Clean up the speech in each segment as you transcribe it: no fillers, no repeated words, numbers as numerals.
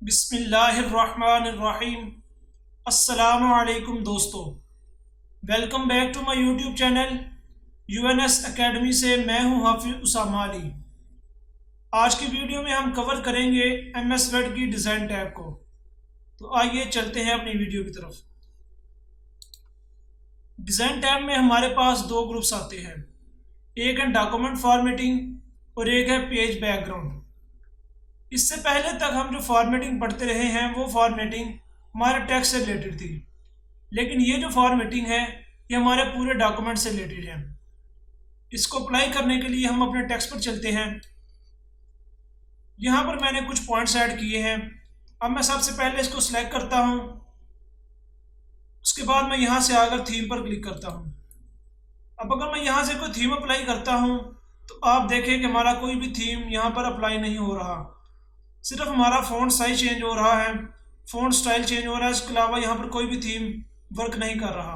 बिस्मिल्लाहिर्रहमानिर्रहीम। अस्सलामु अलैकुम दोस्तों, welcome back to my YouTube channel UNS academy से मैं हूं हाफिज उसामा अली। आज की वीडियो में हम कवर करेंगे एमएस वर्ड की डिज़ाइन टैब को। तो आइए चलते हैं अपनी वीडियो की तरफ। डिज़ाइन टैब में हमारे पास दो ग्रुप्स आते हैं, एक है डॉक्यूमेंट फॉर्मेटिंग और एक है पेज बैकग्राउंड। इससे पहले तक हम जो फॉर्मेटिंग पढ़ते रहे हैं वो फॉर्मेटिंग हमारे टेक्स्ट से रिलेटेड थी, लेकिन ये जो फॉर्मेटिंग है ये हमारे पूरे डॉक्यूमेंट से रिलेटेड है। इसको अप्लाई करने के लिए हम अपने टेक्स्ट पर चलते हैं। यहाँ पर मैंने कुछ पॉइंट्स ऐड किए हैं। अब मैं सबसे पहले इसको सिलेक्ट करता हूँ, उसके बाद मैं यहाँ से आकर थीम पर क्लिक करता हूँ। अब अगर मैं यहाँ से कोई थीम अप्लाई करता हूँ तो आप देखें कि हमारा कोई भी थीम यहाँ पर अप्लाई नहीं हो रहा, सिर्फ हमारा फ़ॉन्ट साइज चेंज हो रहा है, फ़ॉन्ट स्टाइल चेंज हो रहा है। इसके अलावा यहाँ पर कोई भी थीम वर्क नहीं कर रहा।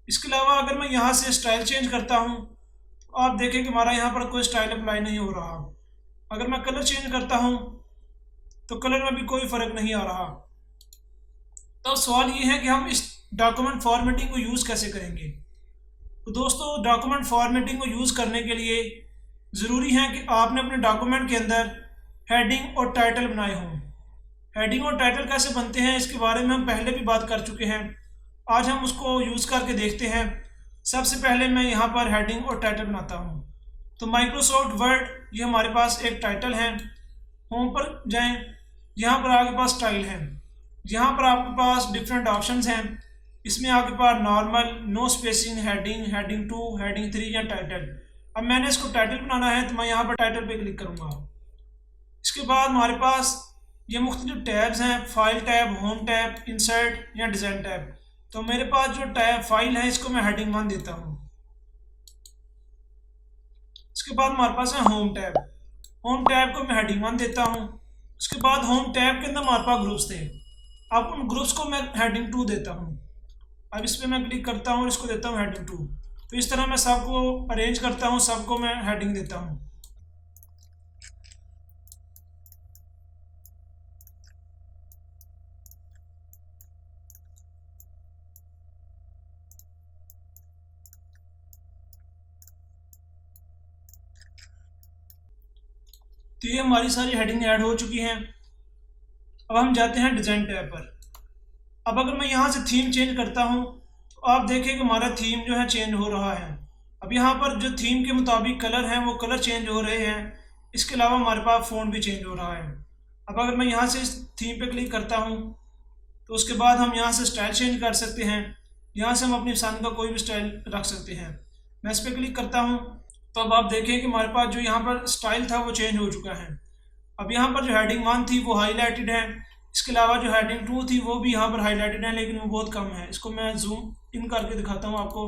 इसके अलावा अगर मैं यहाँ से स्टाइल चेंज करता हूँ तो आप देखें कि हमारा यहाँ पर कोई स्टाइल अप्लाई नहीं हो रहा। अगर मैं कलर चेंज करता हूँ तो कलर में भी कोई फ़र्क नहीं आ रहा। तो सवाल ये है कि हम इस डॉक्यूमेंट फॉर्मेटिंग को यूज़ कैसे करेंगे। तो दोस्तों, डॉक्यूमेंट फॉर्मेटिंग को यूज़ करने के लिए ज़रूरी है कि आपने अपने डॉक्यूमेंट के अंदर हेडिंग और टाइटल बनाए हों। हेडिंग और टाइटल कैसे बनते हैं इसके बारे में हम पहले भी बात कर चुके हैं। आज हम उसको यूज़ करके देखते हैं। सबसे पहले मैं यहाँ पर हेडिंग और टाइटल बनाता हूँ। तो माइक्रोसॉफ्ट वर्ड ये हमारे पास एक टाइटल है। होम पर जाएं, यहाँ पर आपके पास स्टाइल है, यहाँ पर आपके पास डिफरेंट ऑप्शंस हैं। इसमें आपके पास normal, no spacing, heading, heading 2, heading 3 या टाइटल। अब मैंने इसको टाइटल बनाना है तो मैं यहाँ पर टाइटल पे क्लिक करूँगा। इसके बाद हमारे पास ये मुख्तलिफ टैब्स हैं, file tab, home tab, insert या डिज़ाइन टैब। तो मेरे पास जो टैब फाइल है इसको मैं हेडिंग 1 देता हूँ। इसके बाद हमारे पास है होम टैब। होम टैब को मैं हेडिंग 1 देता हूँ। उसके बाद होम टैब के अंदर हमारे पास ग्रुप्स थे, अब उन ग्रुप्स को मैं हेडिंग 2 देता हूँ। अब इस पर मैं क्लिक करता हूँ और इसको देता हूँ हेडिंग 2। तो इस तरह मैं सबको अरेंज करता हूँ, सबको मैं हेडिंग देता हूँ। तो ये हमारी सारी हेडिंग ऐड हो चुकी हैं। अब हम जाते हैं डिज़ाइन टैब पर। अब अगर मैं यहाँ से थीम चेंज करता हूँ तो आप देखें कि हमारा थीम जो है चेंज हो रहा है। अब यहाँ पर जो थीम के मुताबिक कलर हैं वो कलर चेंज हो रहे हैं। इसके अलावा हमारे पास फ़ॉन्ट भी चेंज हो रहा है। अब अगर मैं यहाँ से इस थीम पे क्लिक करता हूँ तो उसके बाद हम यहाँ से स्टाइल चेंज कर सकते हैं। यहाँ से हम अपनी पसंद का कोई भी स्टाइल रख सकते हैं। मैं इस पर क्लिक करता हूँ तो अब आप देखें कि हमारे पास जो यहाँ पर स्टाइल था वो चेंज हो चुका है। अब यहाँ पर जो हेडिंग 1 थी वो हाईलाइटेड है। इसके अलावा जो हेडिंग 2 थी वो भी यहाँ पर हाईलाइटेड है, लेकिन वो बहुत कम है। इसको मैं जूम इन करके दिखाता हूँ आपको।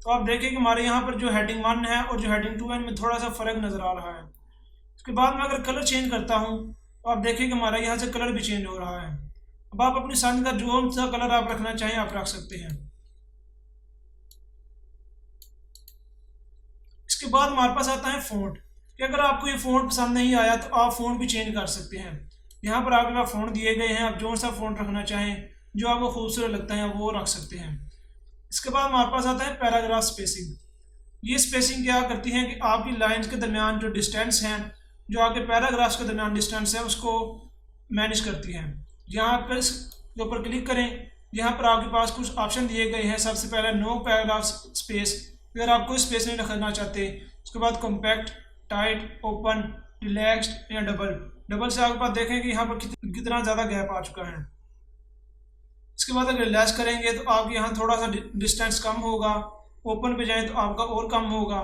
तो आप देखें कि हमारे यहाँ पर जो हेडिंग 1 है और जो हेडिंग 2 है इनमें थोड़ा सा फ़र्क नज़र आ रहा है। इसके बाद मैं अगर कलर चेंज करता हूँ तो आप देखें कि हमारा यहाँ से कलर भी चेंज हो रहा है। अब आप अपनी पसंद का जो सा कलर आप रखना चाहें आप रख सकते हैं। इसके बाद हमारे पास आता है फ़ॉन्ट, कि अगर आपको ये फ़ॉन्ट पसंद नहीं आया तो आप फ़ॉन्ट भी चेंज कर सकते हैं। यहाँ पर आपके पास फ़ॉन्ट दिए गए हैं, आप जो सा फ़ॉन्ट रखना चाहें, जो आपको खूबसूरत लगता है वो रख सकते हैं। इसके बाद हमारे पास आता है पैराग्राफ स्पेसिंग। ये स्पेसिंग क्या करती है कि आपकी लाइन्स के दरमियान जो डिस्टेंस हैं, जो आपके पैराग्राफ्स के दरमियान डिस्टेंस है, उसको मैनेज करती है। यहाँ पर इसके ऊपर क्लिक करें, यहाँ पर आपके पास कुछ ऑप्शन दिए गए हैं। सबसे पहले नो पैराग्राफ स्पेस, अगर आप कोई स्पेस नहीं रखना चाहते। उसके बाद कॉम्पैक्ट, टाइट, ओपन, रिलैक्स्ड या डबल से आपके पास देखें कि यहाँ पर कितना ज़्यादा गैप आ चुका है। इसके बाद अगर रिलैक्स करेंगे तो आपके यहाँ थोड़ा सा डिस्टेंस कम होगा। ओपन पे जाएं तो आपका और कम होगा,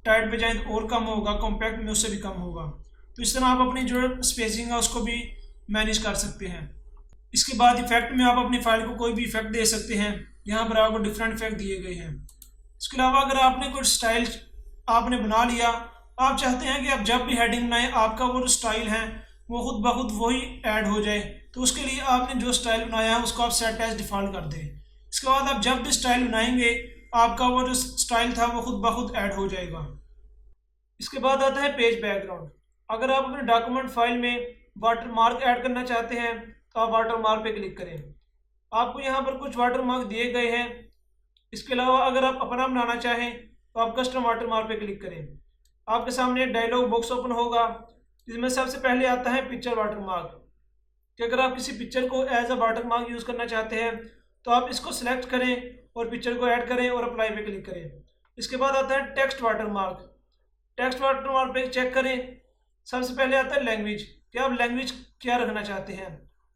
टाइट पे जाएं तो और कम होगा, कॉम्पैक्ट में उससे भी कम होगा। तो इस तरह आप अपनी जो स्पेसिंग है उसको भी मैनेज कर सकते हैं। इसके बाद इफेक्ट में आप अपनी फाइल को कोई भी इफेक्ट दे सकते हैं। यहाँ पर आपको डिफरेंट इफेक्ट दिए गए हैं। इसके अलावा अगर आपने कुछ स्टाइल आपने बना लिया, आप चाहते हैं कि आप जब भी हेडिंग बनाएं आपका वो स्टाइल है वो खुद ब खुद वही ऐड हो जाए, तो उसके लिए आपने जो स्टाइल बनाया है उसको आप सेट एज डिफ़ॉल्ट कर दें। इसके बाद आप जब भी स्टाइल बनाएंगे आपका वो जो स्टाइल था वो खुद ब खुद ऐड हो जाएगा। इसके बाद आता है पेज बैकग्राउंड। अगर आप अपने डॉक्यूमेंट फाइल में वाटर मार्क ऐड करना चाहते हैं तो आप वाटर मार्क पे क्लिक करें। आपको यहाँ पर कुछ वाटर मार्क दिए गए हैं। इसके अलावा अगर आप अपना बनाना चाहें तो आप कस्टम वाटर मार्क पे क्लिक करें। आपके सामने एक डायलॉग बॉक्स ओपन होगा जिसमें सबसे पहले आता है पिक्चर वाटर मार्क, कि अगर आप किसी पिक्चर को as a watermark use करना चाहते हैं तो आप इसको सिलेक्ट करें और पिक्चर को ऐड करें और अप्लाई पे क्लिक करें। इसके बाद आता है text water mark. Text water mark पे चेक करें। सबसे पहले आता है लैंग्वेज, कि आप लैंग्वेज क्या रखना चाहते हैं।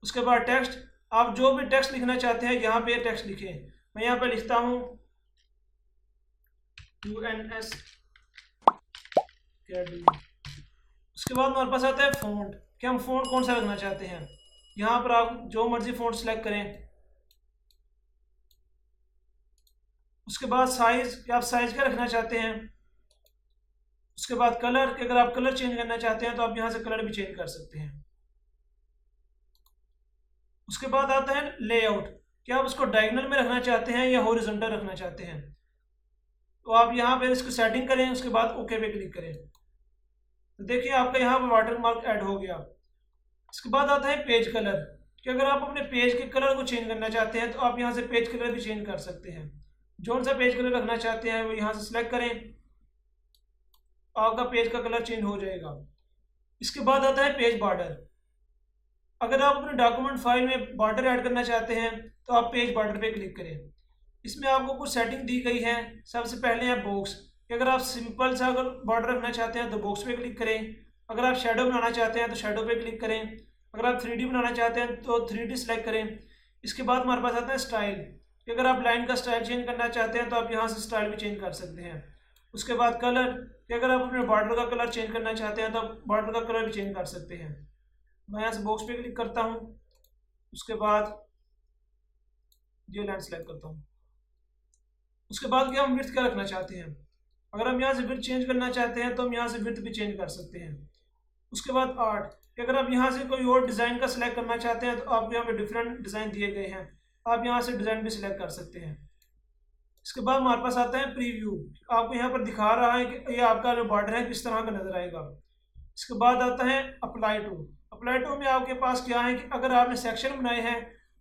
उसके बाद टेक्स्ट, आप जो भी टेक्स्ट लिखना चाहते हैं यहाँ पे टेक्स्ट लिखें। मैं यहाँ पे लिखता हूँ UNS। उसके बाद हमारे पास आता है फ़ॉन्ट, कि हम फ़ॉन्ट कौन सा रखना चाहते हैं। यहाँ पर आप जो मर्जी फ़ॉन्ट सेलेक्ट करें। उसके बाद साइज़, कि आप साइज़ क्या रखना चाहते हैं। उसके बाद कलर, कि अगर आप कलर चेंज करना चाहते हैं तो आप यहाँ से कलर भी चेंज कर सकते हैं। उसके बाद आता है लेआउट, कि आप उसको डायगोनल में रखना चाहते हैं या हॉरिजॉन्टल रखना चाहते हैं। तो आप यहाँ पे इसको सेटिंग करें, उसके बाद ओके पे क्लिक करें। तो देखिए आपका यहाँ पर वाटर मार्क ऐड हो गया। इसके बाद आता है पेज कलर, कि अगर आप अपने पेज के कलर को चेंज करना चाहते हैं तो आप यहाँ से पेज कलर भी चेंज कर सकते हैं। जो सा पेज कलर रखना चाहते हैं वो यहाँ से सिलेक्ट करें, आपका पेज का कलर चेंज हो जाएगा। इसके बाद आता है पेज बॉर्डर। अगर आप अपने डॉक्यूमेंट फाइल में बॉर्डर ऐड करना चाहते हैं तो आप पेज बॉर्डर पे क्लिक करें। इसमें आपको कुछ सेटिंग दी गई है। सबसे पहले है बॉक्स, कि अगर आप सिंपल सा अगर बॉर्डर रखना चाहते हैं तो बॉक्स पे क्लिक करें। अगर आप शेडो बनाना चाहते हैं तो शेडो पे क्लिक करें। अगर आप 3D बनाना चाहते हैं तो 3D सेलेक्ट करें। इसके बाद हमारे पास आता है स्टाइल, कि अगर आप लाइन का स्टाइल चेंज करना चाहते हैं तो आप यहाँ से स्टाइल भी चेंज कर सकते हैं। उसके बाद कलर, कि अगर आप अपने बॉर्डर का कलर चेंज करना चाहते हैं तो आप बॉर्डर का कलर भी चेंज कर सकते हैं। मैं यहाँ से बॉक्स पे क्लिक करता हूँ। उसके बाद ये लाइन सेलेक्ट करता हूँ। उसके बाद क्या हम विड्थ क्या रखना चाहते हैं। अगर हम यहाँ से विड्थ चेंज करना चाहते हैं तो हम यहाँ से विड्थ भी चेंज कर सकते हैं। उसके बाद आर्ट, कि अगर आप यहाँ से कोई और डिज़ाइन का सिलेक्ट करना चाहते हैं तो आपको यहाँ पे डिफरेंट डिज़ाइन दिए गए हैं, आप यहाँ से डिज़ाइन भी सिलेक्ट कर सकते हैं। इसके बाद हमारे पास आता है प्रीव्यू, आपको यहाँ पर दिखा रहा है कि ये आपका जो बॉर्डर है किस तरह का नजर आएगा। इसके बाद आता है अप्लाई टू। अप्लाई टू में आपके पास क्या है कि अगर आपने सेक्शन बनाए हैं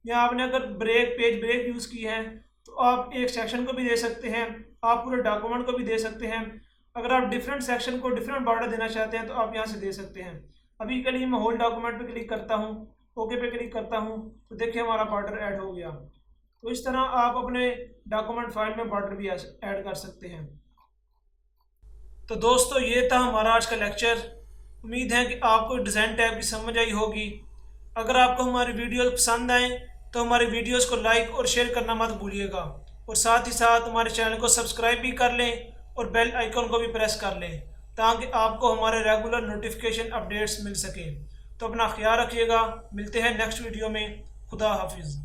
या आपने अगर पेज ब्रेक यूज़ की है तो आप एक सेक्शन को भी दे सकते हैं, आप पूरे डॉक्यूमेंट को भी दे सकते हैं। अगर आप डिफरेंट सेक्शन को डिफरेंट बॉर्डर देना चाहते हैं तो आप यहाँ से दे सकते हैं। अभी के लिए मैं होल डॉक्यूमेंट पे क्लिक करता हूँ, ओके पे क्लिक करता हूँ, तो देखिए हमारा बॉर्डर ऐड हो गया। तो इस तरह आप अपने डॉक्यूमेंट फाइल में बॉर्डर भी ऐड कर सकते हैं। तो दोस्तों ये था हमारा आज का लेक्चर। उम्मीद है कि आपको डिज़ाइन टैब की समझ आई होगी। अगर आपको हमारी वीडियो पसंद आए तो हमारे वीडियोस को लाइक और शेयर करना मत भूलिएगा, और साथ ही साथ हमारे चैनल को सब्सक्राइब भी कर लें और बेल आइकन को भी प्रेस कर लें ताकि आपको हमारे रेगुलर नोटिफिकेशन अपडेट्स मिल सकें। तो अपना ख्याल रखिएगा, मिलते हैं नेक्स्ट वीडियो में। खुदा हाफिज़।